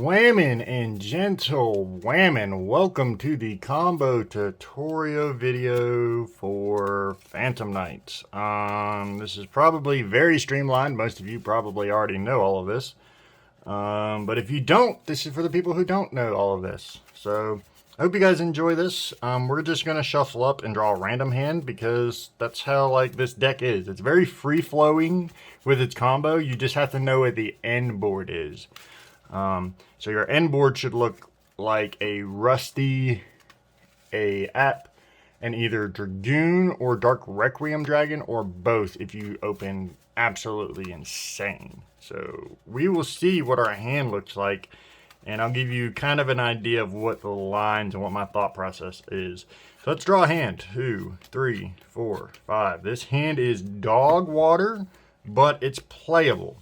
Whammin' and gentle whammin', welcome to the combo tutorial video for Phantom Knights. This is probably very streamlined. Most of you probably already know all of this. But if you don't, this is for the people who don't know all of this. So I hope you guys enjoy this. We're just going to shuffle up and draw a random hand because that's how this deck is. It's very free-flowing with its combo. You just have to know what the end board is. So your end board should look like a Rusty, a App, and either Dragoon or Dark Requiem Dragon, or both if you open absolutely insane. So we will see what our hand looks like, and I'll give you kind of an idea of what the lines and what my thought process is. So let's draw a hand. 2, 3, 4, 5. This hand is dog water, but it's playable.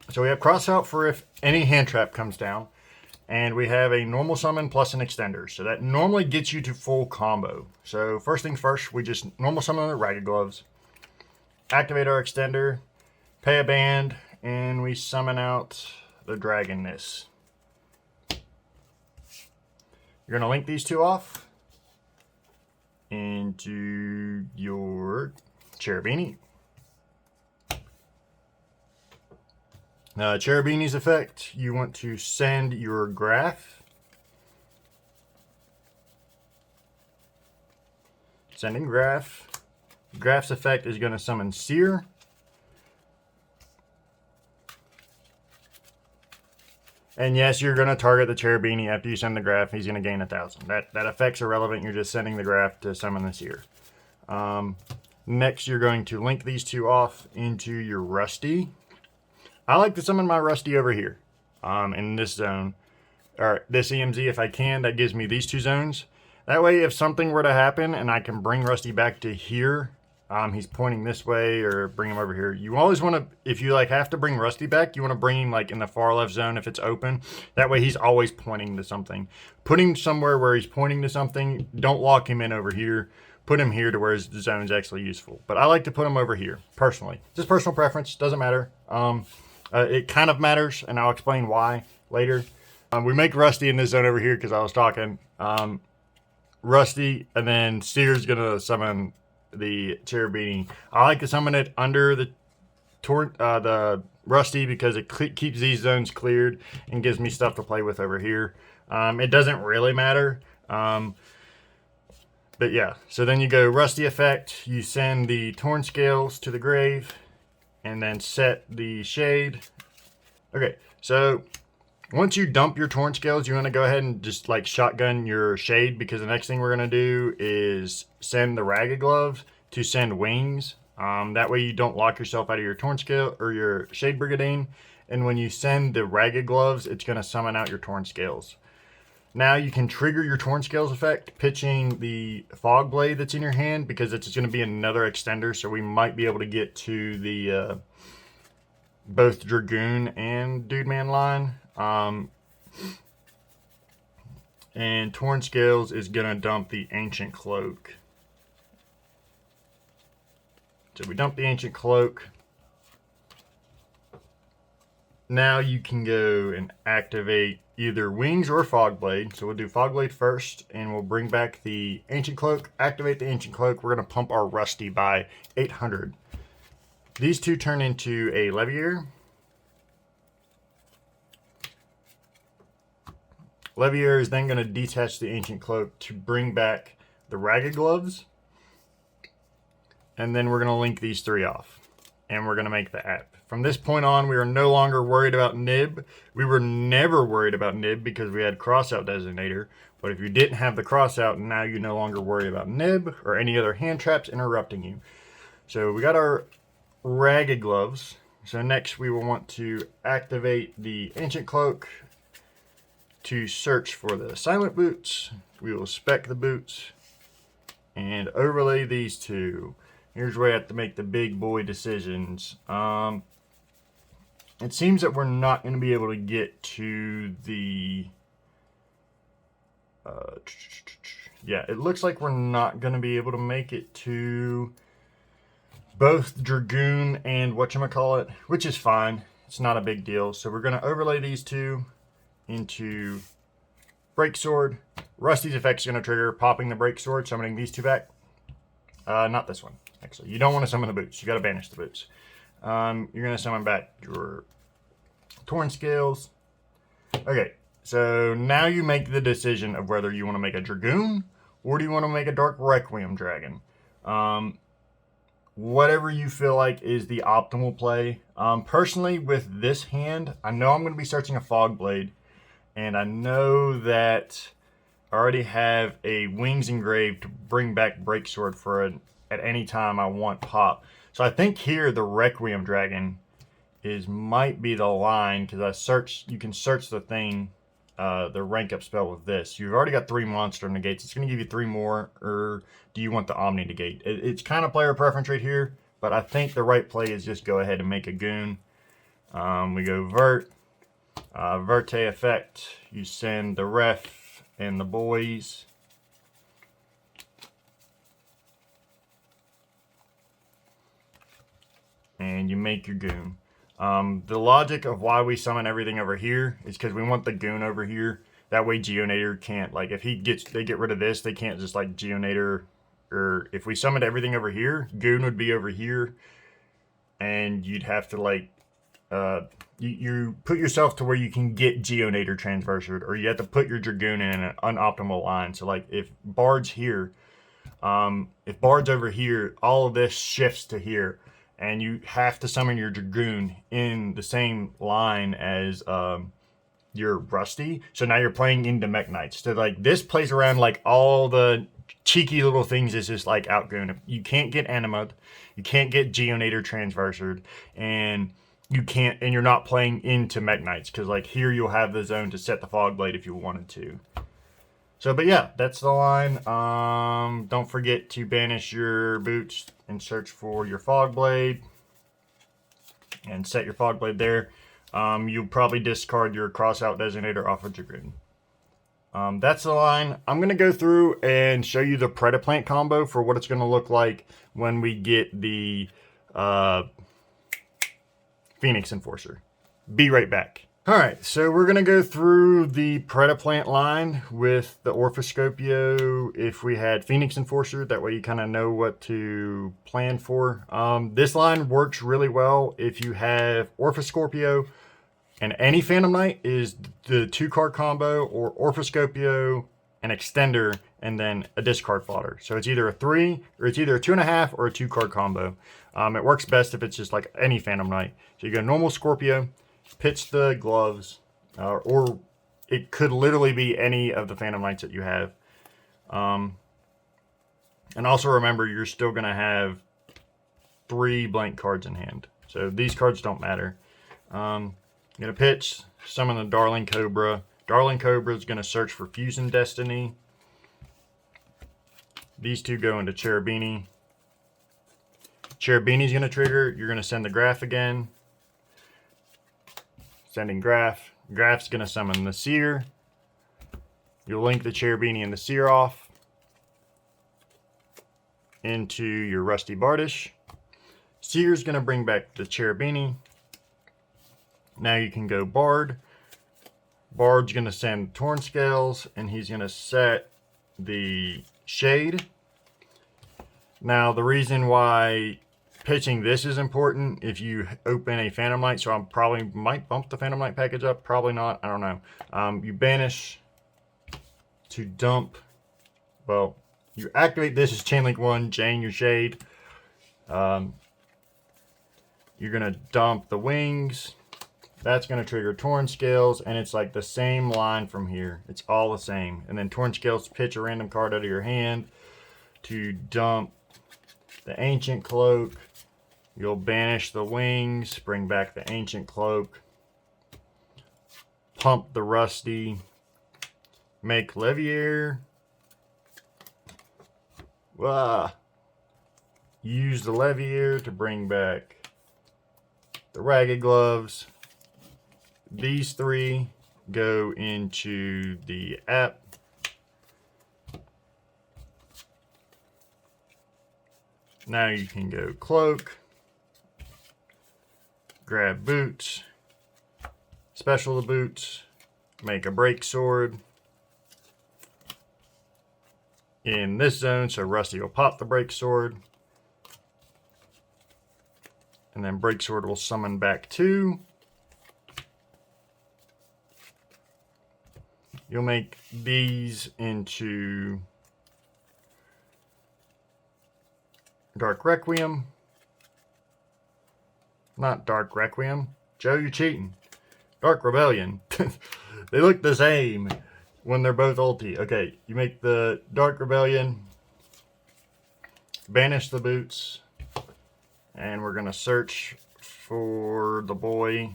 So we have cross out for if any hand trap comes down, and we have a normal summon plus an extender. So that normally gets you to full combo. So first things first, we just normal summon the Ragged Gloves, activate our extender, pay a band, and we summon out the Dragonness. You're going to link these two off into your Cherubini. Cherubini's effect, you want to send your Graph. Sending Graph. Graph's effect is going to summon Seer. And yes, you're going to target the Cherubini after you send the Graph. He's going to gain 1,000. That effect's irrelevant. You're just sending the Graph to summon the Seer. Next, you're going to link these two off into your Rusty. I like to summon my Rusty over here in this zone, or this EMZ if I can. That gives me these two zones. That way, if something were to happen and I can bring Rusty back to here, he's pointing this way, or bring him over here. You always want to, if you have to bring Rusty back, you want to bring him in the far left zone if it's open. That way he's always pointing to something. Put him somewhere where he's pointing to something. Don't lock him in over here. Put him here to where his zone is actually useful. But I like to put him over here, personally. Just personal preference, doesn't matter. It kind of matters, and I'll explain why later. We make Rusty in this zone over here because I was talking. Rusty, and then Seer's going to summon the Cherubini. I like to summon it under the Rusty because it keeps these zones cleared and gives me stuff to play with over here. It doesn't really matter. But yeah, so then you go Rusty effect. You send the Torn Scales to the grave, and then set the Shade. Okay, so once you dump your Torn Scales, you want to go ahead and just shotgun your Shade, because the next thing we're going to do is send the Ragged Gloves to send Wings. That way you don't lock yourself out of your Torn Scale or your Shade Brigandine. And when you send the Ragged Gloves, it's going to summon out your Torn Scales. Now you can trigger your Torn Scales effect pitching the Fog Blade that's in your hand, because it's going to be another extender, so we might be able to get to the both Dragoon and Dude Man line. And Torn Scales is going to dump the Ancient Cloak. So we dump the Ancient Cloak. Now you can go and activate either Wings or Fog Blade. So we'll do Fog Blade first, and we'll bring back the Ancient Cloak, activate the Ancient Cloak. We're going to pump our Rusty by 800. These two turn into a Leviair. Leviair is then going to detach the Ancient Cloak to bring back the Ragged Gloves. And then we're going to link these three off. And we're going to make the app. From this point on, we are no longer worried about Nib. We were never worried about Nib because we had Crossout Designator. But if you didn't have the Crossout, now you no longer worry about Nib or any other hand traps interrupting you. So we got our Ragged Gloves. So next we will want to activate the Ancient Cloak to search for the Silent Boots. We will spec the boots and overlay these two. Here's where I have to make the big boy decisions. It seems that we're not going to be able to get to the... yeah, it looks like we're not going to be able to make it to both Dragoon and whatchamacallit, which is fine. It's not a big deal. So we're going to overlay these two. into break sword. Rusty's effect is going to trigger popping the break sword, summoning these two back. Not this one, actually. You don't want to summon the boots. You got to banish the boots. You're going to summon back your Torn Scales. Okay, so now you make the decision of whether you want to make a Dragoon or do you want to make a Dark Requiem Dragon. Whatever you feel like is the optimal play. Personally, with this hand, I know I'm going to be searching a Fog Blade, and I know that I already have a Wings engraved to bring back Breaksword for at any time I want pop. So I think here the Requiem Dragon might be the line, because you can search the thing, the rank up spell with this. You've already got 3 monster negates. It's going to give you 3 more, or do you want the Omni negate? It's kind of player preference right here, but I think the right play is just go ahead and make a goon. We go Vert, Verte effect. You send the ref and the boys. And you make your goon. The logic of why we summon everything over here is because we want the goon over here. That way Geonator can't, like, if they get rid of this, they can't just, like, Geonator, or if we summoned everything over here, goon would be over here, and you'd have to, like, you put yourself to where you can get Geonator transversed, or you have to put your Dragoon in an unoptimal line. So, like, if Bard's here, if Bard's over here, all of this shifts to here, and you have to summon your Dragoon in the same line as your Rusty. So now you're playing into Mech Knights. So, like, this plays around, like, all the cheeky little things is just, like, outgoon. You can't get Animud, you can't get Geonator transversed, and you're not playing into Mech Knights, because, like, here you'll have the zone to set the Fog Blade if you wanted to. So, but yeah, that's the line. Don't forget to banish your boots and search for your Fog Blade and set your Fog Blade there. You'll probably discard your Crossout Designator off of Dragoon. That's the line. I'm going to go through and show you the Predaplant combo for what it's going to look like when we get the Phoenix Enforcer. Be right back. Alright, so we're going to go through the Predaplant line with the Orphoscopio if we had Phoenix Enforcer. That way you kind of know what to plan for. This line works really well if you have Orphoscorpio, and any Phantom Knight is the 2-card combo, or Orphoscopio, an Extender, and then a discard fodder. So it's either a 3, or it's either a 2.5 or a 2-card combo. It works best if it's just like any Phantom Knight. So you go normal Scorpio, pitch the gloves, or it could literally be any of the Phantom Knights that you have. And also remember, you're still going to have 3 blank cards in hand. So these cards don't matter. You're going to pitch, summon the Darling Cobra. Darling Cobra is going to search for Fusion Destiny. These two go into Cherubini. Cherubini's going to trigger. You're going to send the Graph again. Sending Graph. Graph's going to summon the Seer. You'll link the Cherubini and the Seer off into your Rusty Bardish. Seer's going to bring back the Cherubini. Now you can go Bard. Bard's going to send Torn Scales, and he's going to set the Shade. Now, the reason why pitching this is important, if you open a Phantom Knight, so I probably might bump the Phantom Knight package up, probably not, I don't know. You banish to dump, well, you activate this as Chainlink 1, Jane your Shade. You're going to dump the Wings. That's going to trigger Torn Scales, and it's like the same line from here. It's all the same. And then Torn Scales, pitch a random card out of your hand to dump the Ancient Cloak. You'll banish the Wings, bring back the Ancient Cloak, pump the Rusty, make Levier. Use the Levier to bring back the Ragged Gloves. These 3 go into the app. Now you can go Cloak, grab Boots, special the Boots, make a break sword in this zone, so Rusty will pop the break sword. And then break sword will summon back 2. You'll make these into Dark Requiem. Not Dark Requiem. Joe, you're cheating. Dark Rebellion. They look the same when they're both ulti. Okay, you make the Dark Rebellion. Banish the boots. And we're going to search for the boy.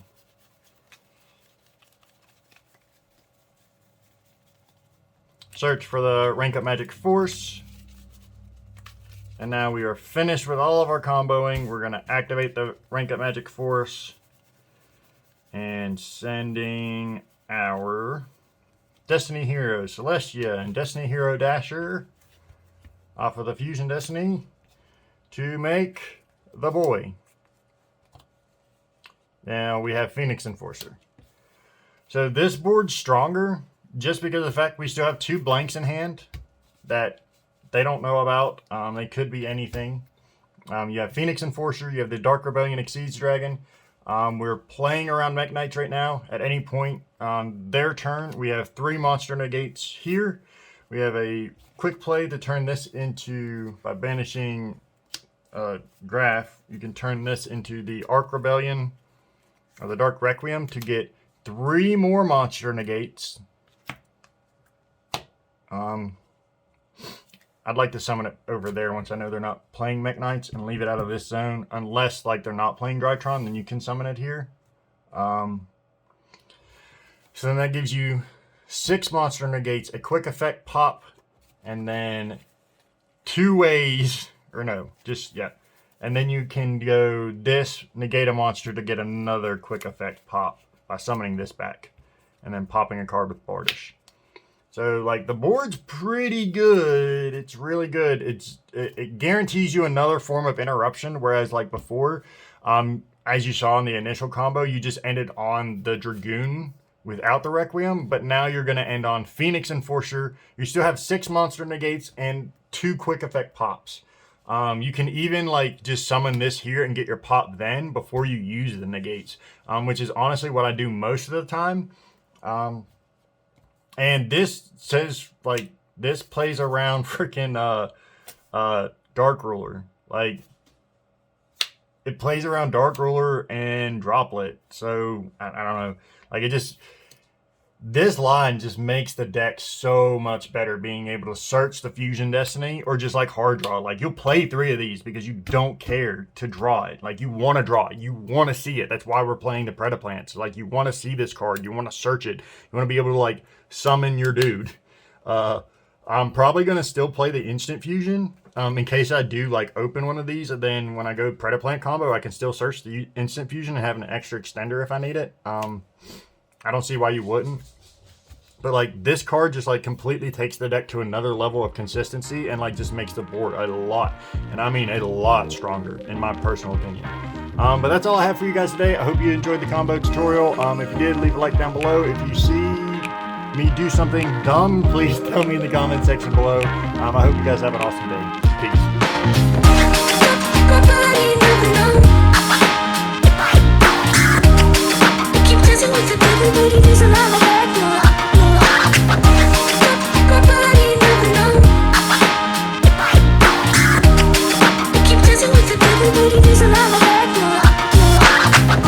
Search for the rank up magic force. And now we are finished with all of our comboing. We're going to activate the rank up magic force. And sending our Destiny Hero Celestia and Destiny Hero Dasher off of the Fusion Destiny to make the boy. Now we have Phoenix Enforcer. So this board's stronger just because of the fact we still have 2 blanks in hand that they don't know about. They could be anything. You have Phoenix Enforcer, you have the Dark Rebellion Exceeds Dragon. We're playing around Mech Knights right now. At any point on their turn, we have 3 monster negates here. We have a quick play to turn this into, by banishing Graph, you can turn this into the Arc Rebellion or the Dark Requiem to get 3 more monster negates. I'd like to summon it over there once I know they're not playing Mech Knights and leave it out of this zone. Unless like they're not playing Drytron, then you can summon it here. So then that gives you 6 monster negates, a quick effect pop, and then 2 ways, or no, just, yeah. And then you can go this, negate a monster to get another quick effect pop by summoning this back. And then popping a card with Bardish. So, like, the board's pretty good. It's really good. It guarantees you another form of interruption, whereas, like, before, as you saw in the initial combo, you just ended on the Dragoon without the Requiem, but now you're going to end on Phoenix Enforcer. You still have 6 monster negates and 2 quick effect pops. You can even, like, just summon this here and get your pop then before you use the negates, which is honestly what I do most of the time. And this says, like, this plays around freaking Dark Ruler. Like, it plays around Dark Ruler and Droplet. So, I don't know. Like, it just, this line just makes the deck so much better, being able to search the Fusion Destiny or just, like, hard draw. Like, you'll play 3 of these because you don't care to draw it. Like, you want to draw it. You want to see it. That's why we're playing the Predaplant. So, like, you want to see this card. You want to search it. You want to be able to, like, summon your dude. I'm probably going to still play the Instant Fusion in case I do, like, open one of these. And then when I go Predaplant combo, I can still search the Instant Fusion and have an extra extender if I need it. I don't see why you wouldn't. But, like, this card just, like, completely takes the deck to another level of consistency and, like, just makes the board a lot, and I mean a lot stronger, in my personal opinion. But that's all I have for you guys today. I hope you enjoyed the combo tutorial. If you did, leave a like down below. If you see me do something dumb, please tell me in the comment section below. I hope you guys have an awesome day. Peace.